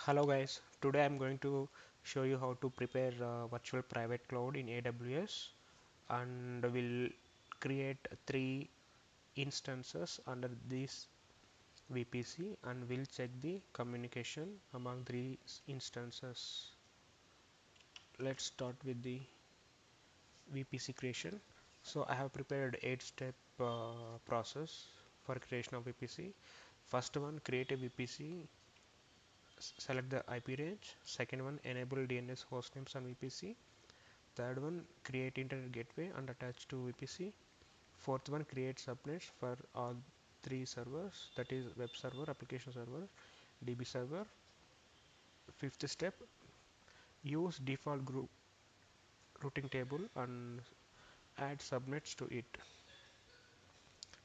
Hello guys, today I'm going to show you how to prepare virtual private cloud in AWS, and we'll create three instances under this VPC, and we'll check the communication among three instances. Let's start with the VPC creation. So I have prepared 8-step process for creation of VPC. First one, create a VPC. Select the IP range. Second one, enable DNS hostnames on VPC. Third one, create internet gateway and attach to VPC. Fourth one, create subnets for all three servers, that is web server, application server, DB server. Fifth step, use default group routing table and add subnets to it.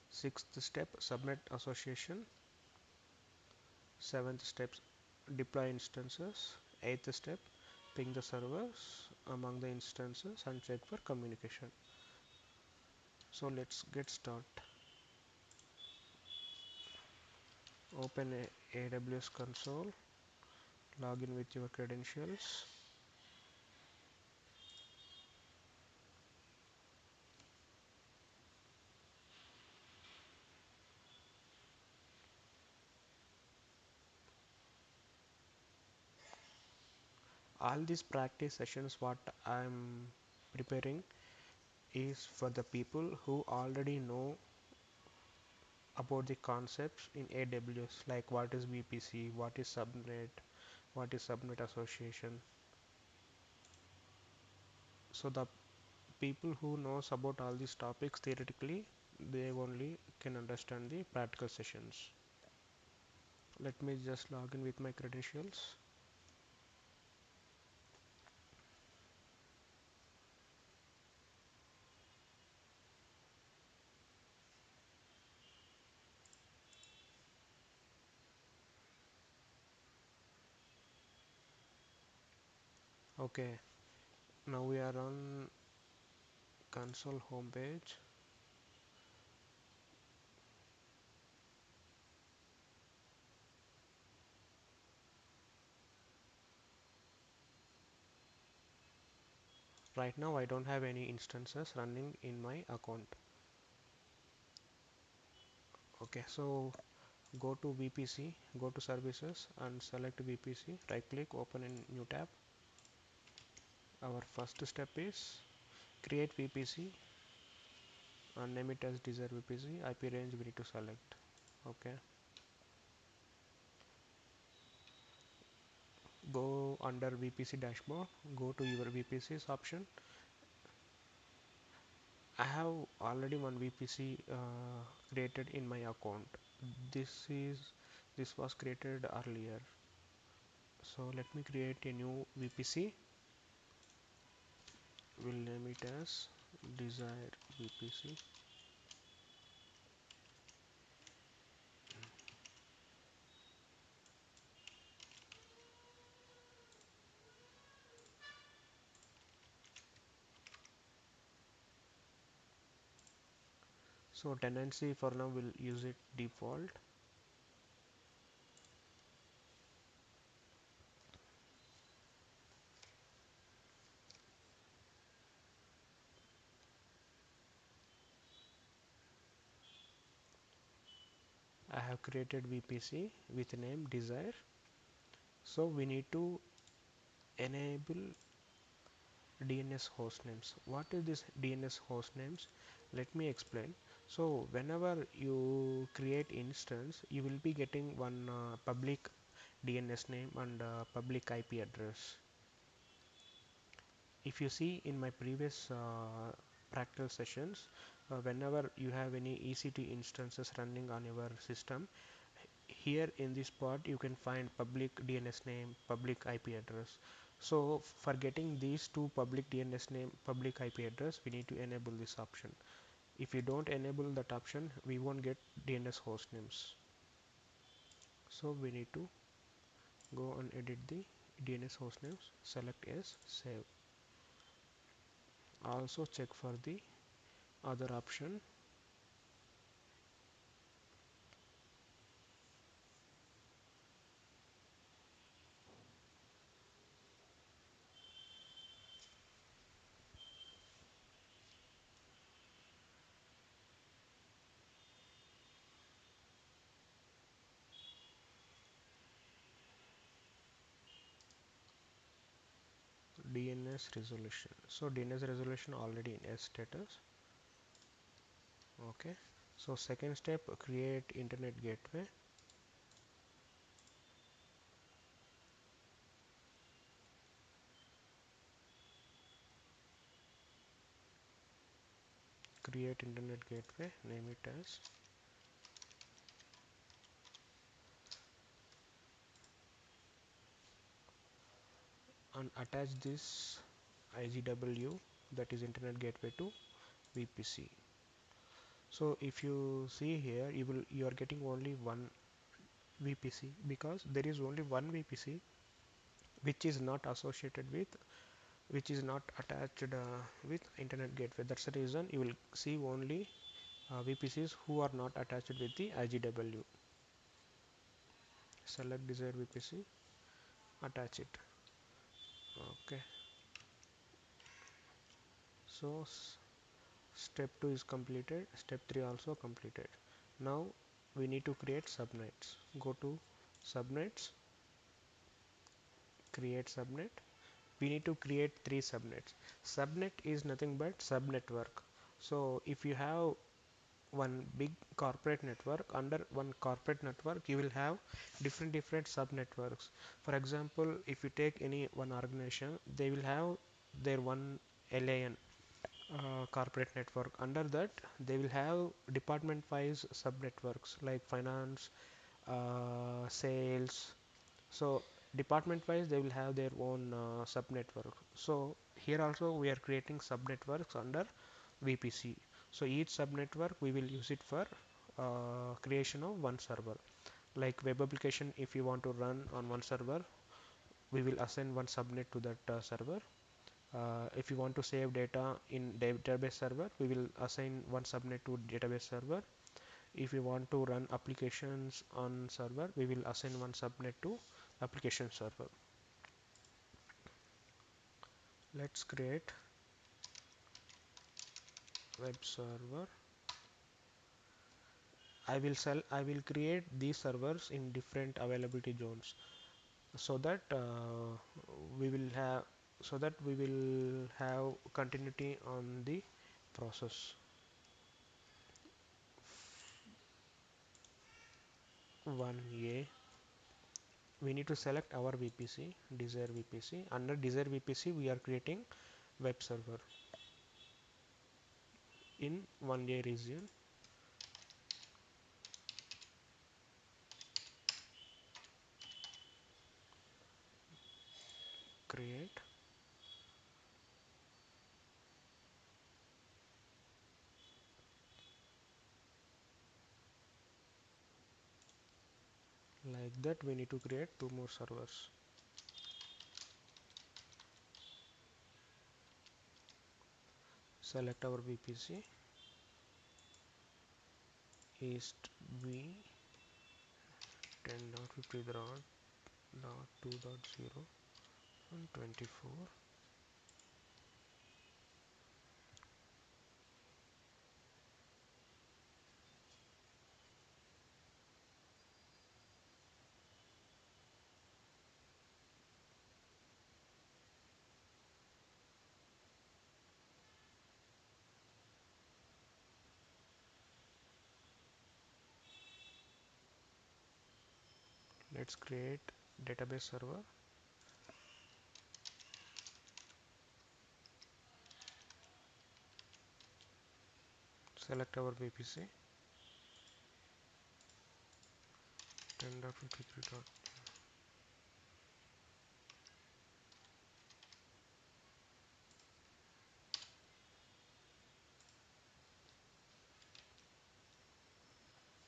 Sixth step, subnet association. Seventh step, deploy instances. Eighth step, ping the servers among the instances and check for communication. So let's get started. Open AWS Console, log in with your credentials. All these practice sessions what I'm preparing is for the people who already know about the concepts in AWS, like what is VPC, what is subnet, what is subnet association. So the people who knows about all these topics theoretically, they only can understand the practical sessions. Let me just log in with my credentials. Okay, now we are on console homepage. Right now I don't have any instances running in my account. Okay, so go to VPC, go to services and select VPC, right click, open in new tab. Our first step is create VPC and name it as desired VPC. IP range we need to select. Okay, go under VPC dashboard, go to your VPCs option. I have already one VPC created in my account. This was created earlier. So let me create a new VPC. We'll name it as desired VPC. So tenancy for now we'll use it default. I have created VPC with name desire. So we need to enable DNS hostnames. What is this DNS hostnames? Let me explain. So whenever you create instance, you will be getting one public DNS name and public IP address. If you see in my previous practical sessions, whenever you have any EC2 instances running on your system, here in this part you can find public DNS name, public IP address. So for getting these two public DNS name, public IP address, we need to enable this option. If you don't enable that option, we won't get DNS host names. So we need to go and edit the DNS host names, select yes, save. Also check for the other option. DNS resolution. So DNS resolution already in S status. Okay. So second step, create internet gateway. Create internet gateway, name it as, and attach this IGW, that is internet gateway, to VPC. So if you see here, you are getting only one VPC because there is only one VPC which is not associated with, which is not attached with internet gateway. That's the reason you will see only VPCs who are not attached with the IGW. Select desired VPC, attach it. Okay. So step 2 is completed, step 3 also completed. Now we need to create subnets. Go to subnets, create subnet. We need to create 3 subnets. Subnet is nothing but subnetwork. So if you have one big corporate network, under one corporate network you will have different subnetworks. For example, if you take any one organization, they will have their one LAN, corporate network. Under that they will have department wise subnetworks like finance, sales. So department wise they will have their own subnetwork. So here also we are creating subnetworks under VPC. So each subnetwork we will use it for creation of one server. Like web application, if you want to run on one server, we will assign one subnet to that server. If you want to save data in database server, we will assign one subnet to database server. If you want to run applications on server, we will assign one subnet to application server. Let's create web server. I will create these servers in different availability zones, so that we will have we will have continuity on the process. 1A, we need to select our VPC, desired VPC. Under desired VPC we are creating web server in 1A region. Create. Like that we need to create 2 more servers. Select our VPC, east v 10.50.2.0 and 24. Let's create database server. Select our VPC, 10.53.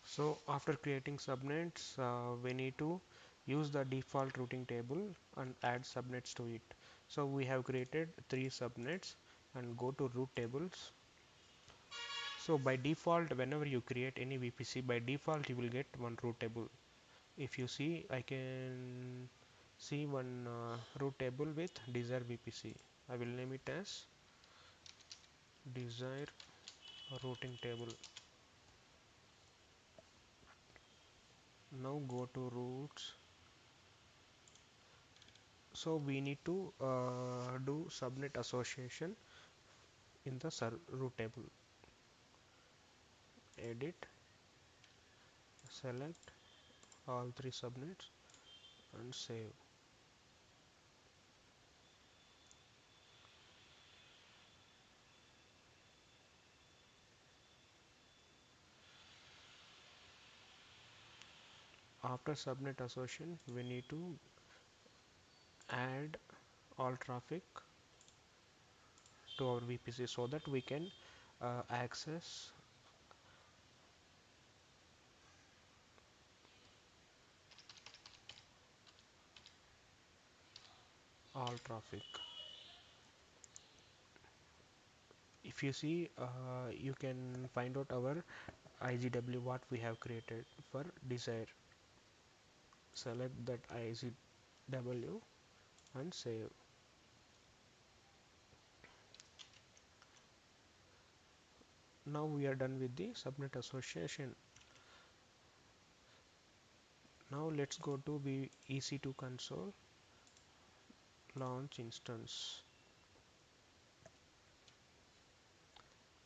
So after creating subnets, we need to use the default routing table and add subnets to it. So we have created 3 subnets, and go to root tables. So by default, whenever you create any VPC, by default you will get one root table. If you see, I can see one root table with desired VPC. I will name it as desire routing table. Now go to routes. So we need to do subnet association in the root table. Edit, select all three subnets and save. After subnet association, we need to add all traffic to our VPC so that we can access all traffic. If you see, you can find out our IGW what we have created for desire. Select that IGW and save. Now we are done with the subnet association. Now let's go to the EC2 Console, launch instance.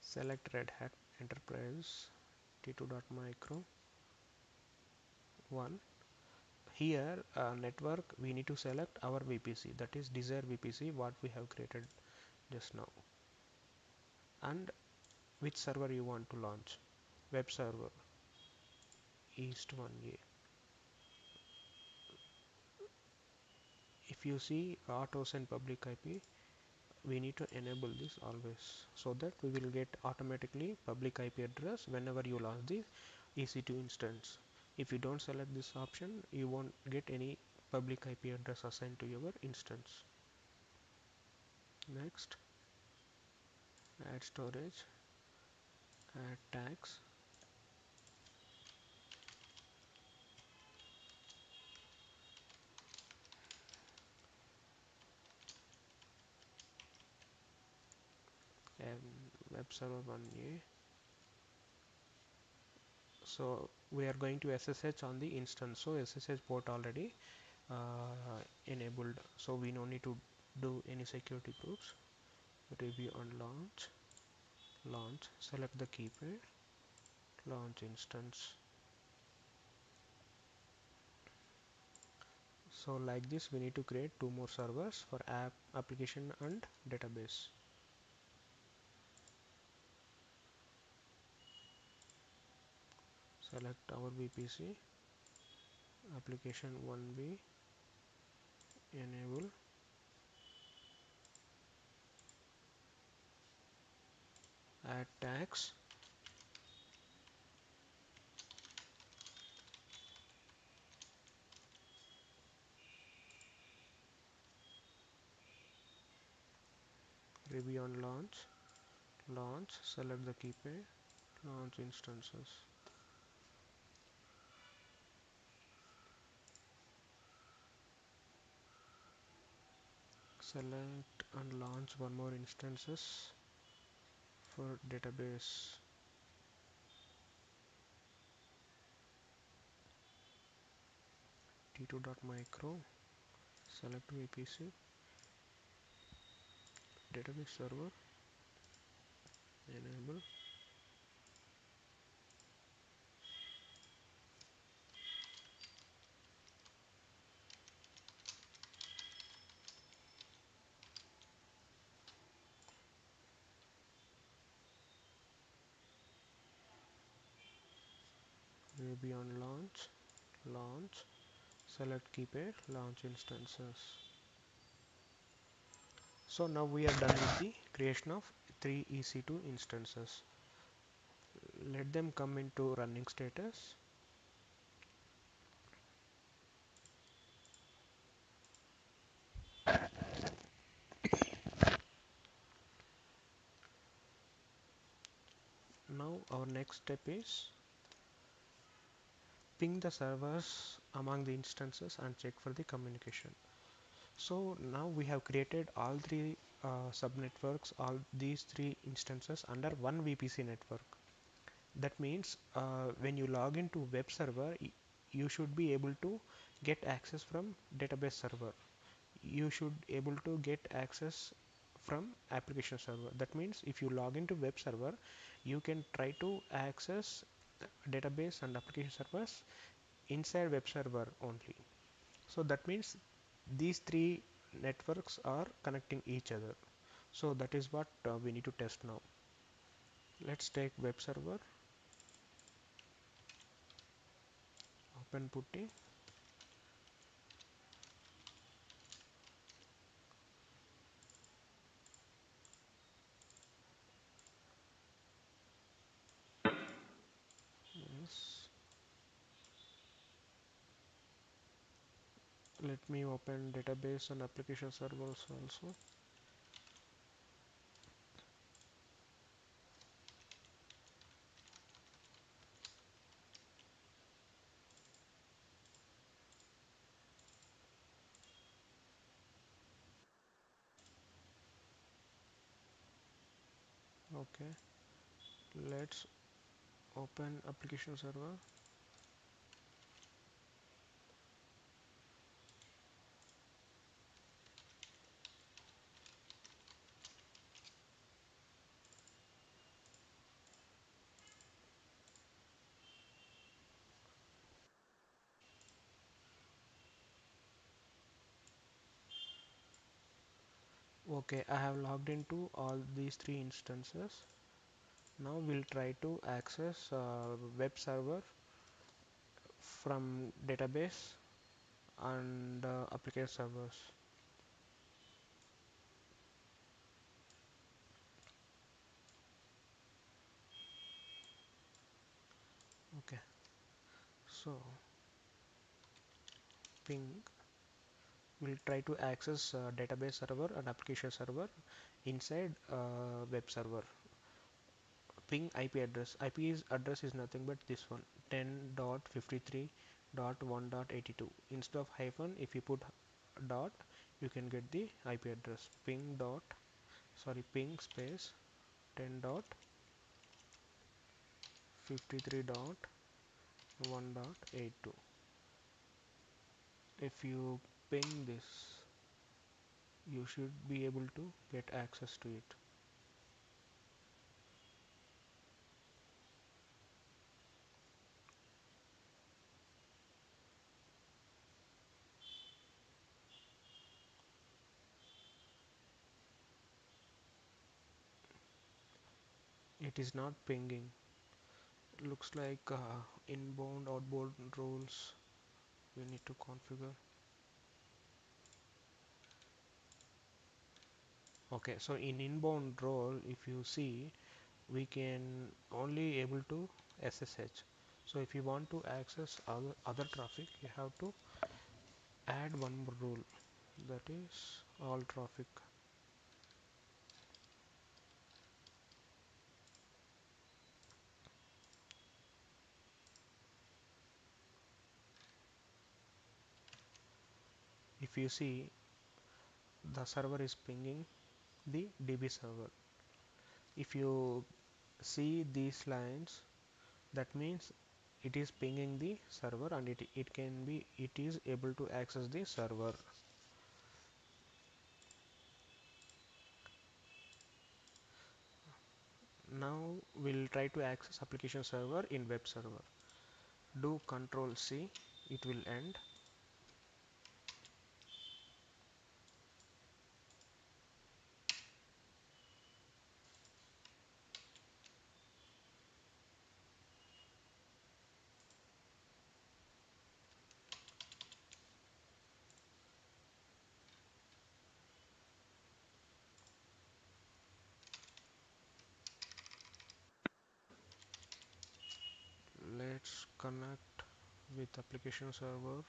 Select Red Hat Enterprise T2.micro 1. Here network, we need to select our VPC, that is desired VPC what we have created just now, and which server you want to launch. Web server East 1A. If you see auto send public IP, we need to enable this always so that we will get automatically public IP address whenever you launch the EC2 instance. If you don't select this option, you won't get any public IP address assigned to your instance. Next, add storage, add tags, and web server 1A. So we are going to SSH on the instance, so SSH port already enabled, so we no need to do any security proofs. Review on launch, select the key pair, launch instance. So like this we need to create two more servers for application and database. Select our VPC, application 1B, enable, add tags, review on launch, select the key pair, launch instances. Select and launch one more instances for database. T2.micro, select VPC, database server, enable, review on launch, select key pair, launch instances. So now we are done with the creation of 3 EC2 instances. Let them come into running status. Now our next step is ping the servers among the instances and check for the communication. So now we have created all three subnetworks, all these three instances under one VPC network. That means when you log into web server, you should be able to get access from database server. you should able to get access from application server. That means if you log into web server, you can try to access database and application servers inside web server only. So that means these three networks are connecting each other. So that is what we need to test now. Let's take web server, open putty. Yes. Let me open database and application servers also. Okay, let's open application server. Okay, I have logged into all these three instances. Now we'll try to access web server from database and application servers. Okay, so ping will try to access database server and application server inside web server. Ping IP address. Address is nothing but this one, 10.53.1.82. Instead of hyphen, if you put dot, you can get the IP address. Ping space 10.53.1.82. If you ping this, you should be able to get access to it. It is not pinging. Looks like inbound outbound rules we need to configure. Okay, so in inbound role, if you see, we can only able to SSH. So if you want to access other traffic, you have to add one more rule, that is all traffic. If you see, the server is pinging the DB server. If you see these lines, that means it is pinging the server, and it is able to access the server. Now we'll try to access application server in web server. Do Control C, it will end. Let's connect with application server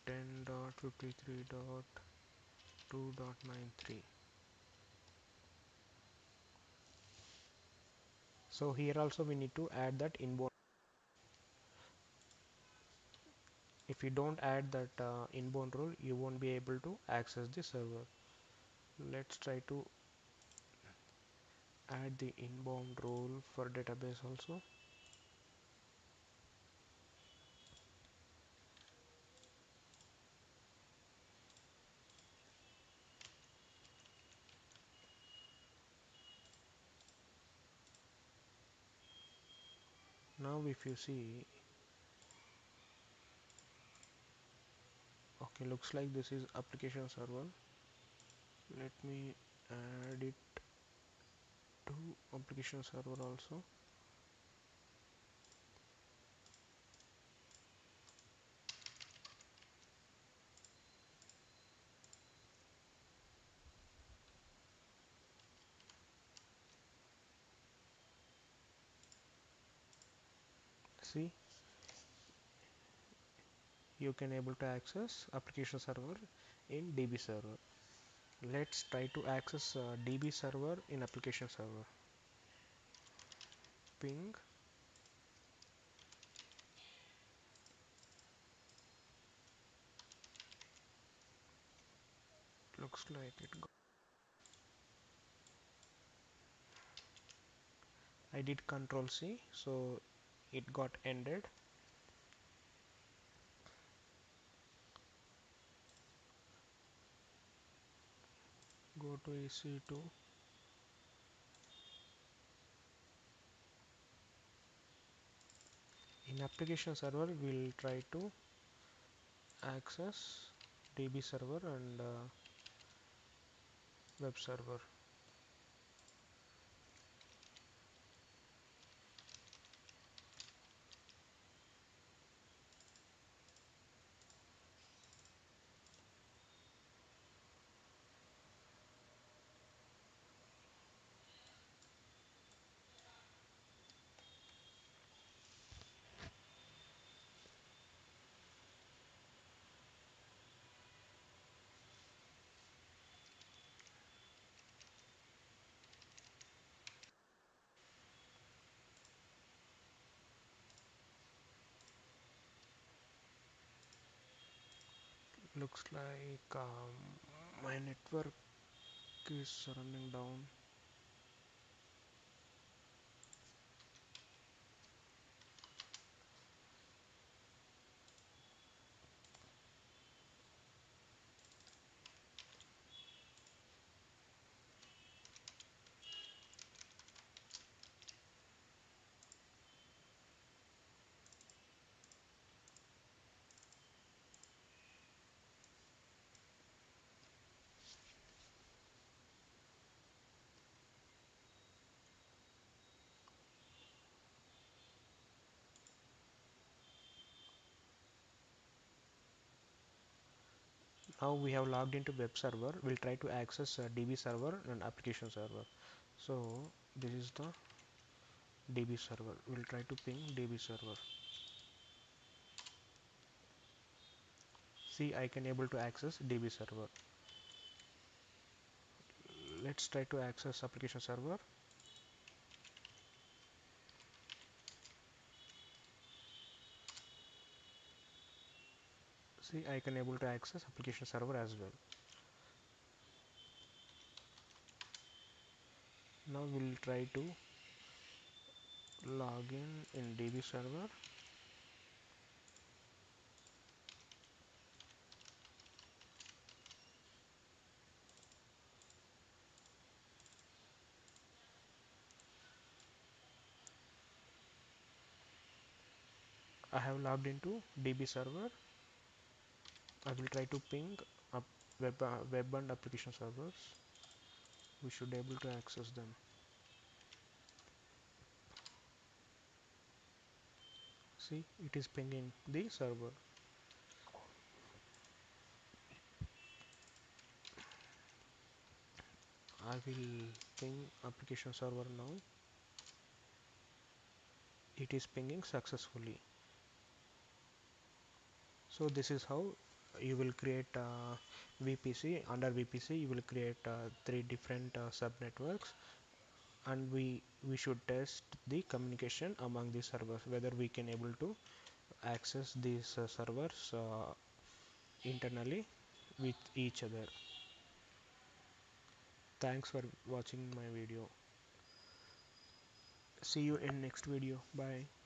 10.53.2.93. So here also we need to add that inbound. If you don't add that inbound rule, you won't be able to access the server. Let's try to add the inbound rule for database also. Now if you see, okay, looks like this is application server. Let me add it to application server also. See, you can able to access application server in DB server. Let's try to access DB server in application server. Ping, looks like it got, I did control C, so it got ended. Go to EC2. In application server, we'll try to access DB server and web server. Looks like my network is running down. Now we have logged into web server. We'll try to access DB server and application server. So this is the DB server. We'll try to ping DB server. See, I can able to access DB server. Let's try to access application server. See, I can able to access application server as well. Now we'll try to log in DB server. I have logged into DB server. I will try to ping up web and application servers. We should be able to access them. See, it is pinging the server. I will ping application server now. It is pinging successfully. So this is how you will create VPC. Under VPC you will create three different subnetworks, and we should test the communication among the servers, whether we can able to access these servers internally with each other. Thanks for watching my video. See you in next video. Bye.